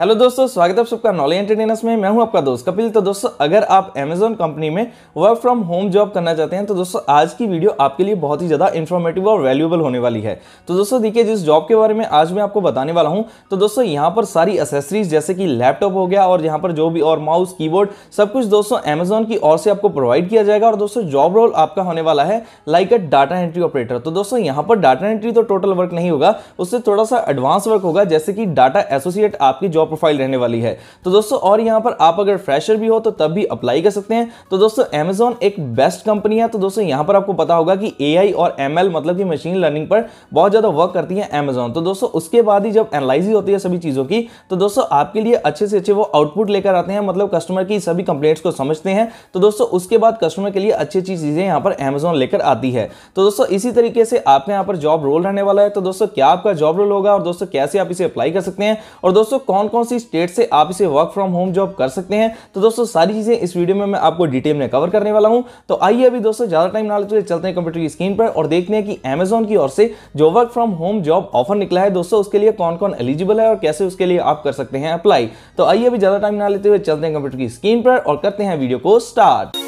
Hello दोस्तों, स्वागत है आप सबका नॉलेज एंटरटेनर्स में। मैं हूं आपका दोस्त कपिल। तो दोस्तों, अगर आप अमेजॉन कंपनी में वर्क फ्रॉम होम जॉब करना चाहते हैं तो दोस्तों आज की वीडियो आपके लिए बहुत ही ज़्यादा इन्फॉर्मेटिव और वैल्यूएबल होने वाली है। तो दोस्तों देखिए, जिस जॉब के बारे में आज मैं आपको बताने वाला हूं तो दोस्तों यहाँ पर सारी एसेसरीज जैसे कि लैपटॉप हो गया और यहाँ पर जो भी और माउस कीबोर्ड सब कुछ दोस्तों अमेजॉन की ओर से आपको प्रोवाइड किया जाएगा। और दोस्तों जॉब रोल आपका होने वाला है लाइक अ डाटा एंट्री ऑपरेटर। तो दोस्तों यहाँ पर डाटा एंट्री तो टोटल वर्क नहीं होगा, उससे थोड़ा सा एडवांस वर्क होगा, जैसे कि डाटा एसोसिएट आपकी जॉब प्रोफाइल रहने वाली है। तो दोस्तों और यहां पर आप अगर फ्रेशर भी हो तो तब भी अप्लाई कर सकते हैं। तो दोस्तों अमेजॉन एक बेस्ट कंपनी है। तो दोस्तों यहां पर आपको पता होगा कि एआई और एमएल मतलब कि मशीन लर्निंग पर बहुत ज्यादा वर्क करती है अमेजॉन। तो दोस्तों उसके बाद ही जब एनालाइज होती है सभी चीजों की तो दोस्तों आपके लिए अच्छे से अच्छे वो आउटपुट लेकर आते हैं, मतलब कस्टमर की सभी कंप्लेंट्स को समझते हैं। तो दोस्तों उसके बाद कस्टमर के लिए अच्छी अच्छी चीजें यहां पर अमेजॉन लेकर आती है। तो दोस्तों इसी तरीके से आपके यहां पर जॉब रोल रहने वाला है। तो दोस्तों क्या आपका जॉब रोल होगा और दोस्तों कैसे आप इसे अप्लाई कर सकते हैं और दोस्तों कौन कौन सी स्टेट से आप इसे वर्क फ्रॉम होम जॉब कर सकते हैं, तो दोस्तों सारी चीजें इस वीडियो में मैं आपको डिटेल में कवर करने वाला हूं। तो आइए अभी दोस्तों ज्यादा टाइम ना लेते हुए चलते हैं कंप्यूटर की स्क्रीन पर और देखते हैं कि अमेजॉन की ओर से जो work from home job offer निकला है दोस्तों उसके लिए कौन कौन एलिजिबल है और कैसे उसके लिए आप कर सकते हैं अप्लाई। तो आइए अभी ज्यादा टाइम ना लेते हुए चलते हैं कंप्यूटर की स्क्रीन पर और करते हैं वीडियो को स्टार्ट।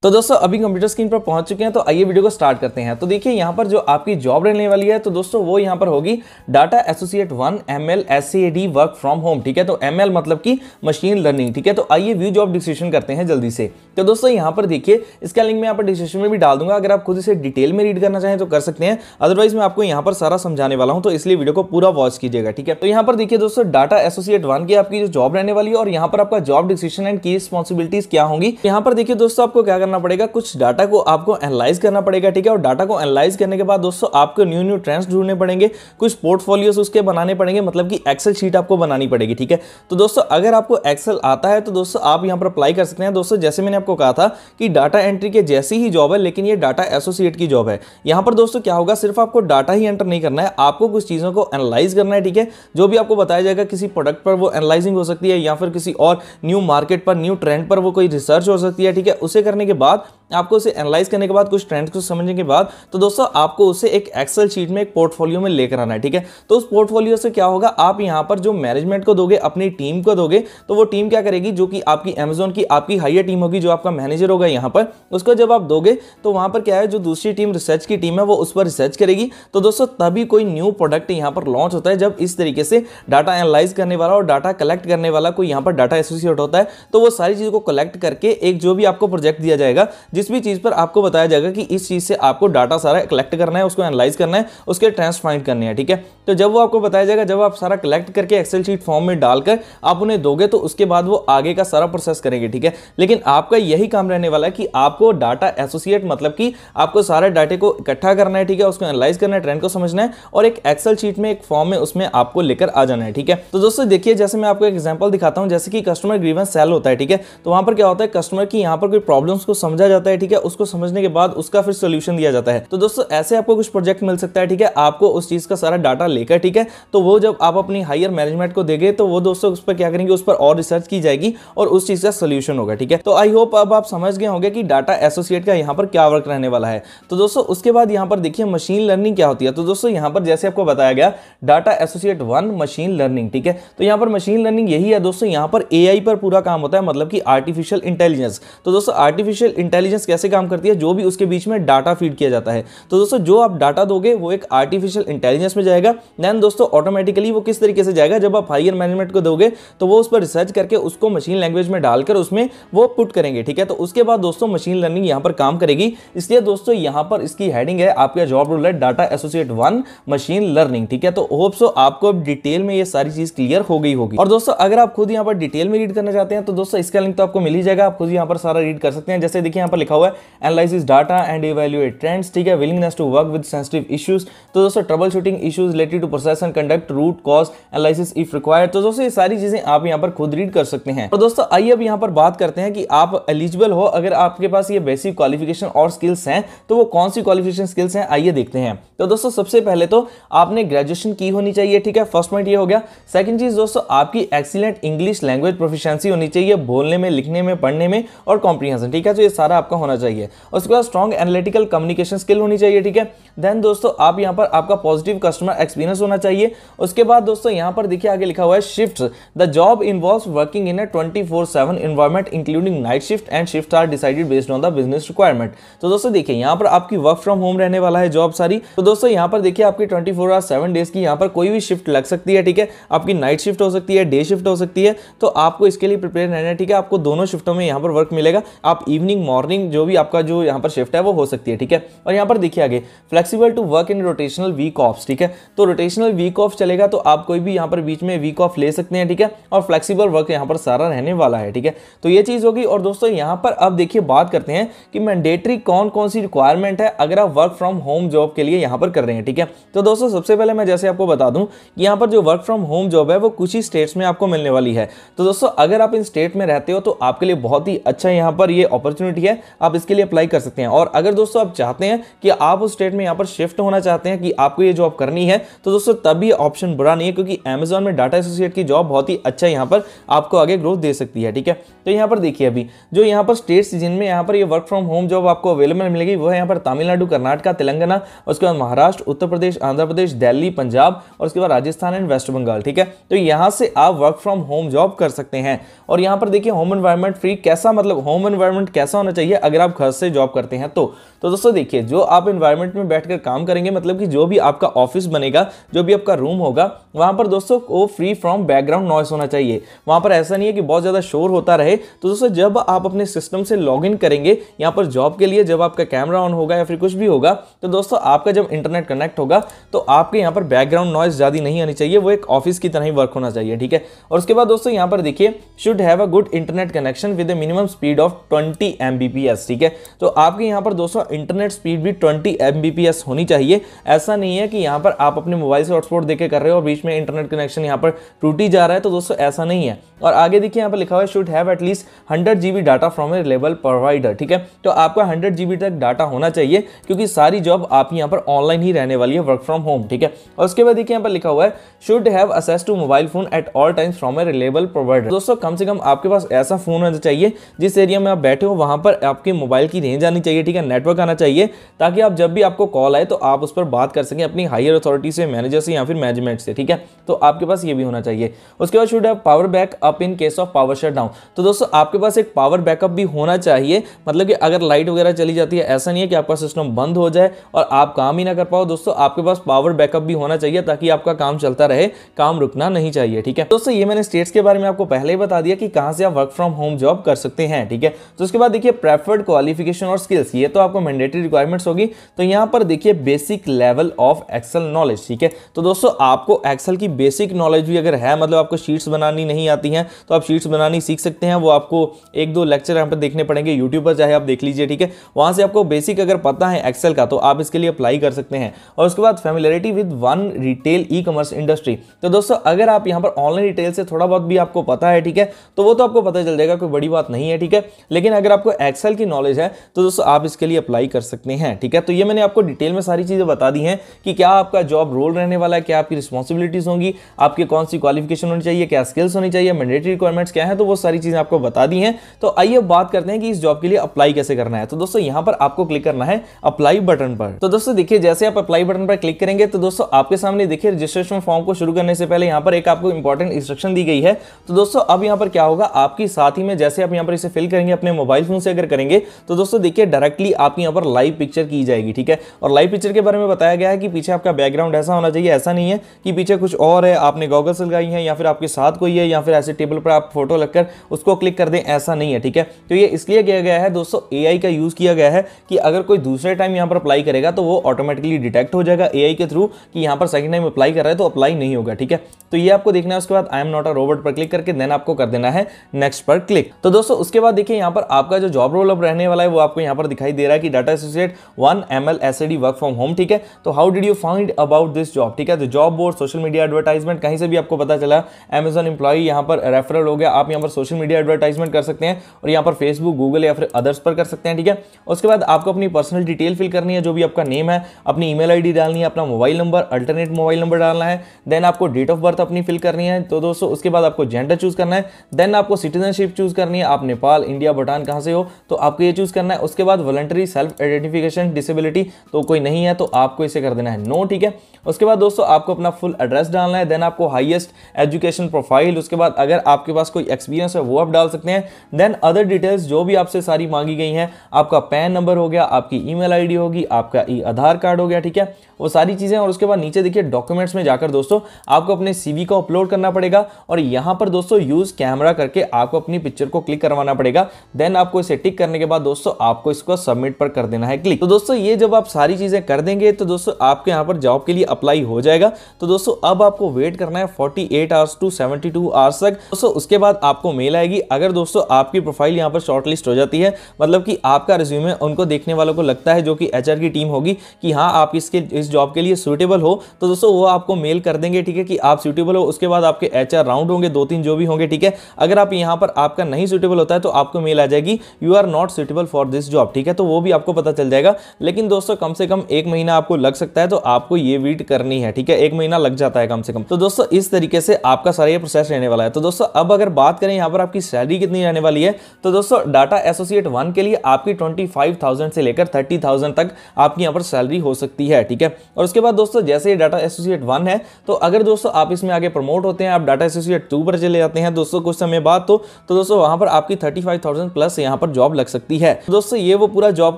तो दोस्तों अभी कंप्यूटर स्क्रीन पर पहुंच चुके हैं, तो आइए वीडियो को स्टार्ट करते हैं। तो देखिए यहाँ पर जो आपकी जॉब रहने वाली है तो दोस्तों वो यहाँ पर होगी data associate 1 ML SAD work from home. ठीक है, तो ML मतलब कि मशीन लर्निंग। ठीक है, तो आइए व्यू जॉब डिस्क्रिप्शन करते हैं जल्दी से। तो दोस्तों यहाँ पर देखिए, इसका लिंक मैं यहाँ पर डिस्क्रिप्शन में भी डाल दूंगा, अगर आप खुद इसे डिटेल में रीड करना चाहें तो कर सकते हैं, अदरवाइज मैं आपको यहाँ पर सारा समझाने वाला हूँ, तो इसलिए वीडियो को पूरा वॉच कीजिएगा। ठीक है, तो यहाँ पर देखिए दोस्तों डाटा एसोसिएट 1 की आपकी जो जॉब रहने वाली है और यहाँ पर आपका जॉब डिस्क्रिप्शन एंड की रिस्पॉन्सिबिलिटीज क्या होंगी। यहाँ पर देखिए दोस्तों आपको क्या करना पड़ेगा, कुछ डाटा को आपको एनालाइज करना पड़ेगा। ठीक है, और डाटा को एनालाइज करने के बाद दोस्तों आपको न्यू ट्रेंड्स ढूंढने पड़ेंगे, कुछ पोर्टफोलियोस उसके बनाने पड़ेंगे, मतलब कि एक्सेल शीट आपको बनानी पड़ेगी। ठीक है, तो दोस्तों अगर आपको एक्सेल आता है तो दोस्तों आप यहां पर अप्लाई कर सकते हैं। दोस्तों जैसे मैंने आपको कहा था कि डाटा एंट्री के जैसी ही जॉब है, लेकिन ये डाटा एसोसिएट की जॉब है। यहां पर दोस्तों क्या होगा, सिर्फ आपको डाटा ही एंटर नहीं करना है, आपको कुछ चीजों को एनालाइज करना है। ठीक है, जो भी आपको बताया जाएगा किसी प्रोडक्ट पर वो एनालाइजिंग हो सकती है या फिर किसी और न्यू मार्केट पर न्यू ट्रेंड पर वो कोई रिसर्च हो सकती है। ठीक है, उसे करने के बाद आपको उसे एनालाइज करने के बाद कुछ ट्रेंड्स को समझने के बाद तो दोस्तों आपको उसे एक एक्सेल शीट में एक पोर्टफोलियो में लेकर आना है। ठीक है, तो उस पोर्टफोलियो से क्या होगा, आप यहां पर जो मैनेजमेंट को दोगे, अपनी टीम को दोगे, तो वो टीम क्या करेगी, जो कि आपकी अमेजॉन की आपकी हायर टीम होगी, जो आपका मैनेजर होगा यहां पर, उसको जब आप दोगे तो वहां पर क्या है, जो दूसरी टीम रिसर्च की टीम है वो उस पर रिसर्च करेगी। तो दोस्तों तभी कोई न्यू प्रोडक्ट यहां पर लॉन्च होता है, जब इस तरीके से डाटा एनालाइज करने वाला और डाटा कलेक्ट करने वाला कोई यहां पर डाटा एसोसिएट होता है। तो वो सारी चीजों को कलेक्ट करके एक जो भी आपको प्रोजेक्ट दिया जाएगा, जिस भी चीज पर आपको बताया जाएगा कि इस चीज से आपको डाटा सारा कलेक्ट करना है, उसको एनालाइज करना है, उसके ट्रेंड्स फाइंड करने हैं। ठीक है, तो जब वो आपको बताया जाएगा, जब आप सारा कलेक्ट करके एक्सेल शीट फॉर्म में डालकर आप उन्हें दोगे तो उसके बाद वो आगे का सारा प्रोसेस करेंगे। ठीक है, लेकिन आपका यही काम रहने वाला है कि आपको डाटा एसोसिएट मतलब कि आपको सारे डाटे को इकट्ठा करना है। ठीक है, उसको एनालाइज करना है, ट्रेंड को समझना है और एक एक्सेल शीट में एक फॉर्म में उसमें आपको लेकर आ जाना है। ठीक है, तो दोस्तों देखिए, जैसे मैं आपको एक एग्जांपल दिखाता हूं, जैसे कि कस्टमर ग्रीवेंस सेल होता है। ठीक है, तो वहां पर क्या होता है, कस्टमर की यहां पर कोई प्रॉब्लम्स को समझा जाता है। ठीक है, उसको समझने के बाद उसका फिर सॉल्यूशन दिया जाता है। तो दोस्तों ऐसे आपको कुछ प्रोजेक्ट मिल सकता है। ठीक है, आपको उस चीज का सारा डाटा लेकर, ठीक है, तो वो जब आप अपनी हायर मैनेजमेंट को देंगे तो वो दोस्तों उस पर क्या करेंगे, उस पर और रिसर्च की जाएगी और उस चीज का सॉल्यूशन होगा। ठीक है, तो आई होप अब आप समझ गए होंगे कि डाटा एसोसिएट का यहाँ पर क्या वर्क रहने वाला है। तो दोस्तों उसके बाद यहाँ पर देखिए मशीन लर्निंग क्या होती है। तो दोस्तों यहाँ पर जैसे आपको बताया गया डाटा एसोसिएट 1 मशीन लर्निंग। ठीक है, तो यहाँ पर मशीन लर्निंग यही है दोस्तों, यहाँ पर एआई पर पूरा काम होता है, मतलब कि आर्टिफिशियल इंटेलिजेंस। तो दोस्तों आर्टिफिशियल इंटेलिजेंस कैसे काम करती है, जो भी उसके बीच में डाटा फीड किया जाता है। तो दोस्तों जो आप डाटा दोगे वो एक आर्टिफिशियल इंटेलिजेंस में जाएगा, देन दोस्तों ऑटोमेटिकली वो किस तरीके से जाएगा, जब आप हायर मैनेजमेंट को दोगे तो वो उस पर रिसर्च करके उसको मशीन लैंग्वेज में डालकर उसमें वो पुट करेंगे। ठीक है, तो उसके बाद दोस्तों मशीन लर्निंग यहां पर काम करेगी। इसलिए दोस्तों यहां पर इसकी हेडिंग है, आपका जॉब रोल है डाटा एसोसिएट 1 मशीन लर्निंग। ठीक है, तो होप सो आपको डिटेल में ये सारी चीज क्लियर हो गई होगी। और दोस्तों अगर आप खुद यहां पर डिटेल में रीड करना चाहते हैं तो दोस्तों इसका लिंक तो आपको मिल ही जाएगा, आप खुद यहां पर सारा रीड कर सकते हैं। जैसे देखिए यहां पर लिखा हुआ है analysis data and evaluate trends. ठीक है, willingness to work with sensitive issues. तो दोस्तों trouble shooting issues related to process and conduct root cause analysis if required. तो दोस्तों ये सारी चीजें आप यहां पर खुद रीड कर सकते हैं। और दोस्तों आइए अब यहां पर बात करते हैं कि आप एलिजिबल हो, अगर आपके पास ये बेसिक क्वालिफिकेशन और स्किल्स हैं तो वो कौन सी क्वालिफिकेशन स्किल्स हैं, आइए देखते हैं। तो दोस्तों सबसे पहले तो आपने ग्रेजुएशन की होनी चाहिए। ठीक है, फर्स्ट पॉइंट ये हो गया। सेकंड चीज दोस्तों आपकी एक्सीलेंट इंग्लिश लैंग्वेज प्रोफिशिएंसी होनी चाहिए, बोलने में, लिखने में, पढ़ने में और कॉम्प्रिहेंशन। ठीक है, तो ये सारा आपका होना चाहिए। उसके बाद स्ट्रॉन्ग एनालिटिकल कम्युनिकेशन स्किल होनी चाहिए, ठीक है। देन दोस्तों आप यहाँ पर आपका पॉजिटिव कस्टमर एक्सपीरियंस होना चाहिए। उसके बाद दोस्तों यहाँ पर देखिए आगे लिखा हुआ है shift, the job involves working in a 24/7 environment including night shift and shift are decided based on the business requirement. तो दोस्तों देखिए यहाँ पर आपकी वर्क फ्रॉम होम रहने वाला है जॉब सारी। तो दोस्तों यहाँ पर देखिए आपकी 24/7 डेज की यहाँ पर कोई भी शिफ्ट लग सकती है, ठीक है। आपकी नाइट शिफ्ट हो सकती है, डे शिफ्ट हो सकती है, तो आपको इसके लिए प्रिपेयर रहना है, ठीक है। आपको दोनों शिफ्टों में यहाँ पर वर्क मिलेगा। आप इवनिंग मॉर्निंग जो भी आपका जो यहाँ पर शिफ्ट है वो हो सकती है, ठीक है। और यहाँ पर देखिए आगे flexible to work in rotational week offs, ठीक है। तो रोटेशनल वीक ऑफ चलेगा, तो आप कोई भी यहाँ पर बीच में वीक ऑफ ले सकते हैं, ठीक है। और फ्लेक्सिबल वर्क यहाँ पर सारा रहने वाला है, ठीक है। तो ये चीज होगी। और दोस्तों यहाँ पर अब देखिए बात करते हैं कि मैंडेटरी कौन कौन सी रिक्वायरमेंट है अगर आप वर्क फ्रॉम होम जॉब के लिए यहाँ पर कर रहे हैं, ठीक है। तो दोस्तों सबसे पहले मैं जैसे आपको बता दूं कि यहाँ पर जो वर्क फ्रॉम होम जॉब है वो कुछ ही स्टेट्स में आपको मिलने वाली है। तो दोस्तों अगर आप इन स्टेट में रहते हो तो आपके लिए बहुत ही अच्छा यहाँ पर ये अपॉर्चुनिटी है, आप इसके लिए अप्लाई कर सकते हैं। और अगर दोस्तों आप चाहते हैं कि आप उस स्टेट में यहाँ पर शिफ्ट होना चाहते हैं कि आपको ये जॉब करनी है, तो दोस्तों तब ये ऑप्शन बुरा नहीं है, क्योंकि Amazon में डाटा एसोसिएट की जॉब बहुत ही अच्छा यहाँ पर आपको आगे ग्रोथ दे सकती है, ठीक है। तो यहाँ पर देखिए अभी जो यहाँ पर स्टेट्स जिनमें यहाँ पर ये वर्क फ्रॉम होम जॉब आपको अवेलेबल मिलेगी वो है यहाँ पर तमिलनाडु, कर्नाटका, तेलंगाना, उसके बाद महाराष्ट्र, उत्तर प्रदेश, आंध्र प्रदेश, दिल्ली, पंजाब और उसके बाद राजस्थान एंड वेस्ट बंगाल, ठीक है। तो यहाँ से आप वर्क फ्रॉम होम जॉब कर सकते हैं। और यहाँ पर देखिए होम एनवायरनमेंट फ्री कैसा, मतलब होम एनवायरनमेंट कैसा होना चाहिए अगर आप घर से जॉब करते हैं तो दोस्तों देखिए जो आप एनवायरनमेंट में बैठकर काम करेंगे, मतलब कि जो भी आपका ऑफिस बनेगा, जो भी आपका रूम होगा, वहां पर दोस्तों वो फ्री फ्रॉम बैकग्राउंड नॉइस होना चाहिए। वहां पर ऐसा नहीं है कि बहुत ज्यादा शोर होता रहे। तो दोस्तों जब आप अपने सिस्टम से लॉग इन करेंगे यहाँ पर जॉब के लिए, जब आपका कैमरा ऑन होगा या फिर कुछ भी होगा, तो दोस्तों आपका जब इंटरनेट कनेक्ट होगा तो आपके यहाँ पर बैकग्राउंड नॉइस ज्यादा नहीं आनी चाहिए, वो एक ऑफिस की तरह ही वर्क होना चाहिए, ठीक है। और उसके बाद दोस्तों यहाँ पर देखिए should have a good internet connection with minimum speed of 20 Mbps, ठीक है। तो आपके यहाँ पर दोस्तों इंटरनेट स्पीड भी 20 Mbps होनी चाहिए। ऐसा नहीं है कि यहाँ पर आप अपने मोबाइल से हॉटस्पॉट देके कर रहे हो और बीच में इंटरनेट कनेक्शन यहाँ पर टूटी जा रहा है, तो दोस्तों ऐसा नहीं है। और आगे देखिए यहाँ पर लिखा हुआ है should have at least 100 GB data from a reliable provider, ठीक है। तो आपका 100 GB तक डाटा होना चाहिए, क्योंकि सारी जॉब आपकी यहाँ पर ऑनलाइन ही रहने वाली है, वर्क फ्रॉम होम, ठीक है। और उसके बाद देखिए यहाँ पर लिखा हुआ है should have access to mobile phone at all times from a reliable provider. दोस्तों कम से कम आपके पास ऐसा फोन होना चाहिए जिस एरिया में आप बैठे हो वहां पर आपके मोबाइल की रेंज आनी चाहिए, ठीक है, नेटवर्क आना चाहिए, ताकि आप जब भी आपको कॉल आए तो आप उस पर बात कर सकें अपनी हायर अथॉरिटी से, मैनेजर से या फिर मैनेजमेंट से, ठीक है। तो आपके पास ये भी होना चाहिए। उसके बाद should have power backup in case of power shut down. तो दोस्तों आपके पास एक पावर बैकअप भी होना चाहिए, मतलब कि अगर लाइट वगैरह चली जाती है, ऐसा नहीं है कि आपका सिस्टम बंद हो जाए और आप काम ही ना कर पाओ। दोस्तों आपके पास पावर बैकअप भी होना चाहिए ताकि आपका काम चलता रहे, काम रुकना नहीं चाहिए, ठीक है। दोस्तों ये मैंने स्टेट्स के बारे में आपको पहले ही बता दिया कि कहां से आप वर्क फ्रॉम होम जॉब कर सकते हैं, ठीक है। तो उसके बाद देखिए प्रेफर्ड क्वालिफिकेशन और स्किल्स, ये तो आपको मैंडेटरी रिक्वायरमेंट्स होगी। तो यहां पर देखिए basic level of Excel knowledge, ठीक है। तो दोस्तों आपको एक्सेल की बेसिक नॉलेज भी अगर है, मतलब आपको शीट्स बनानी नहीं आती हैं तो आप शीट्स बनानी सीख सकते हैं। वो आपको 1-2 लेक्चर यहाँ पर देखने पड़ेंगे यूट्यूब पर, चाहे आप देख लीजिए, ठीक है। वहां से आपको बेसिक अगर पता है एक्सेल का तो आप इसके लिए अप्लाई कर सकते हैं। और उसके बाद familiarity with one retail e commerce industry. तो दोस्तों अगर आप यहाँ पर ऑनलाइन रिटेल से थोड़ा बहुत भी आपको पता है, ठीक है, तो वो तो आपको पता चल जाएगा, कोई बड़ी बात नहीं है, ठीक है। लेकिन अगर आपको एक्सेल की नॉलेज है तो दोस्तों आप इसके लिए अप्लाई कर सकते हैं, ठीक है। तो ये मैंने आपको डिटेल में सारी चीजें बता दी हैं कि क्या आपका जॉब रोल रहने वाला है, क्या आपकी रिस्पॉन्सिबिलिटीज होंगी, आपके कौन सी क्वालिफिकेशन होनी चाहिए, क्या स्किल्स होनी चाहिए, मैंडेटरी रिक्वायरमेंट्स क्या है, तो वो सारी चीजें आपको बता दी हैं। तो आइए बात करते हैं कि इस जॉब के लिए अप्लाई कैसे करना है। तो दोस्तों यहाँ पर आपको क्लिक करना है अप्लाई बटन पर। तो दोस्तों देखिए जैसे आप अप्लाई बटन पर क्लिक करेंगे तो दोस्तों आपके सामने देखिए रजिस्ट्रेशन फॉर्म को शुरू करने से पहले यहाँ पर एक आपको इंपॉर्टेंट इंस्ट्रक्शन दी गई है। तो दोस्तों अब यहाँ पर क्या होगा, आपकी साथ ही में जैसे आप यहाँ पर इसे फिल करेंगे अपने मोबाइल फोन से अगर करेंगे तो दोस्तों देखिए डायरेक्टली आपकी यहाँ पर लाइव पिक्चर की जाएगी, ठीक है। और लाइव पिक्चर के बारे में बताया गया है कि पीछे आपका बैकग्राउंड ऐसा होना चाहिए, ऐसा नहीं है कि पीछे कुछ और है, आपने गॉगल्स लगाई है या फिर आपके साथ कोई है या फिर ऐसे टेबल पर आप फोटो लगकर उसको क्लिक कर दें, ऐसा नहीं है, ठीक है। तो ये इसलिए किया गया है दोस्तों, एआई का यूज किया गया है कि अगर कोई दूसरे टाइम यहाँ पर अप्लाई करेगा तो वो ऑटोमेटिकली डिटेक्ट हो जाएगा एआई के थ्रू कि यहाँ पर सेकंड टाइम अप्लाई कर रहा है तो अप्लाई नहीं होगा, ठीक है। तो ये आपको देखना है। उसके बाद I am not a robot पर क्लिक करके देन आपको कर देना है नेक्स्ट पर क्लिक। तो दोस्तों उसके बाद देखिए यहाँ पर आपका जो जॉब रोल अब रहने वाला है वो आपको यहाँ पर दिखाई दे रहा है कि data associate 1 ML SAD work from home, ठीक है। तो how did you find about this job, ठीक है। तो job board, social media advertisement, कहीं से भी आपको पता चला, Amazon एम्प्लॉय यहाँ पर रेफरल हो गया, आप यहाँ पर सोशल मीडिया एडवर्टाइजमेंट कर सकते हैं और यहाँ पर फेसबुक, गूगल या फिर अदर्स पर कर सकते हैं, ठीक है। उसके बाद आपको अपनी पर्सनल डिटेल फिल करनी है, जो भी आपका नेम है, अपनी ईमेल आईडी डालनी है, अपना mobile number, alternate mobile number डालना है, देन आपको डेट ऑफ बर्थ अपनी फिल करनी है। तो दोस्तों उसके बाद आपको जेंडर चूज करना है, देन आपको सिटीजनशिप चूज करनी है, आप नेपाल, इंडिया, भूटान कहां से हो तो आपको ये चूज करना है। उसके बाद वॉलंटरी सेल्फ आइडेंटिफिकेशन डिसेबिलिटी तो कोई नहीं है तो आपको इसे कर देना है नो, ठीक है। उसके बाद दोस्तों आपको अपना फुल एड्रेस डालना है, देन आपको हाईएस्ट एजुकेशन प्रोफाइल, उसके बाद अगर आपके पास कोई एक्सपीरियंस है वो आप डाल सकते हैं। देन अदर डिटेल्स जो भी आपसे सारी मांगी गई हैं, आपका पैन नंबर हो गया, आपकी ईमेल आईडी होगी, आपका आधार कार्ड हो गया, ठीक है, वो सारी चीजें। और उसके बाद नीचे देखिए डॉक्यूमेंट्स में जाकर दोस्तों आपको अपने सीवी को अपलोड करना पड़ेगा और यहां पर दोस्तों यूज कैमरा करके आपको अपनी पिक्चर को क्लिक करवाना पड़ेगा। देन आपको इसे टिक करने के बाद दोस्तों आपको इसको सबमिट पर कर देना है क्लिक। तो दोस्तों ये जब आप सारी चीजें कर देंगे तो दोस्तों आपके यहां पर जॉब के लिए अप्लाई हो जाएगा। तो दोस्तों अब आपको वेट करना है 48 आवर्स टू 72 आवर्स तक। दोस्तों उसके बाद आपको मेल आएगी। अगर दोस्तों आपकी प्रोफाइल यहां पर शॉर्टलिस्ट हो जाती है, मतलब कि आपका रिज्यूमे उनको देखने वालों को लगता है, जो कि एचआर की टीम होगी, कि हाँ आप इस जॉब के लिए सुटेबल हो, तो दोस्तों वो आपको मेल कर देंगे, ठीक है, कि आप सुटेबल हो। उसके बाद आपके एचआर राउंड होंगे 2-3 जो भी होंगे, ठीक है। अगर आप यहां पर आपका नहीं सुटेबल होता है तो आपको मेल आ जाएगी you are not suitable for this job, ठीक है, तो वो भी आपको पता चल जाएगा। लेकिन दोस्तों कम से कम 1 महीना आपको लग सकता है, तो आपको ये वेट करनी है, ठीक है, 1 महीना लग जाता है कम से कम। तो दोस्तों इस तरीके से आपका सारा ये प्रोसेस रहने वाला है। तो दोस्तों अब अगर बात करें यहाँ पर आपकी सैलरी कितनी रहने वाली है, तो दोस्तों डाटा एसोसिएट 1 के लिए आपकी 25,000 से लेकर 30,000 तक आपकी यहाँ पर सैलरी हो सकती है, ठीक है। और उसके बाद दोस्तों जैसे ये डाटा एसोसिएट 1 है, तो अगर दोस्तों आप इसमें आगे प्रमोट होते हैं, आप डाटा एसोसिएट 2 पर चले जाते हैं दोस्तों कुछ समय बाद, तो दोस्तों वहां पर आपकी 35,000 प्लस यहाँ पर जॉब लग सकती है। तो दोस्तों ये वो पूरा जॉब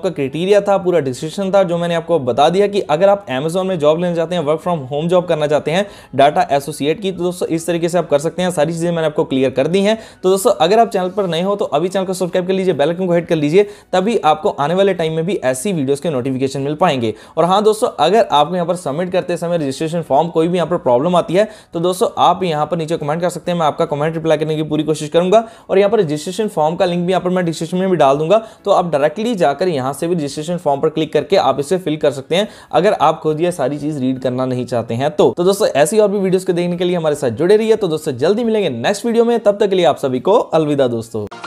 का क्राइटेरिया था, पूरा डिस्क्रिप्शन था जो मैंने आपको बता दिया कि अगर आप Amazon में जॉब लेना चाहते हैं, वर्क फ्रॉम होम जॉब करना चाहते हैं डाटा एसोसिएट की, तो दोस्तों इस तरीके से आप कर सकते हैं। सारी चीजें मैंने आपको क्लियर कर दी हैं। तो दोस्तों अगर आप चैनल पर नए हो तो अभी चैनल को सब्सक्राइब कर लीजिए, बेल आइकन को हिट कर लीजिए, तभी आपको आने वाले टाइम में भी ऐसी वीडियोस के नोटिफिकेशन मिल पाएंगे। और हाँ दोस्तों, अगर आपको यहाँ पर सबमिट करते समय रजिस्ट्रेशन फॉर्म कोई भी यहाँ पर प्रॉब्लम आती है, तो दोस्तों आप यहाँ पर नीचे कमेंट कर सकते हैं, मैं आपका कमेंट रिप्लाई करने की पूरी कोशिश करूंगा। और यहाँ पर रजिस्ट्रेशन फॉर्म का लिंक भी यहाँ पर मैं डिस्क्रिप्शन में भी डाल दूंगा, तो आप डायरेक्टली जाकर यहाँ से भी रजिस्ट्रेशन फॉर्म पर क्लिक करके आप इसे फिल कर सकते हैं, अगर आप खुद ये सारी चीज रीड करना नहीं चाहते हैं तो दोस्तों ऐसी और भी वीडियोस को देखने के लिए हमारे साथ जुड़े रहिए। तो दोस्तों जल्दी मिलेंगे नेक्स्ट वीडियो में, तब तक के लिए आप सभी को अलविदा दोस्तों।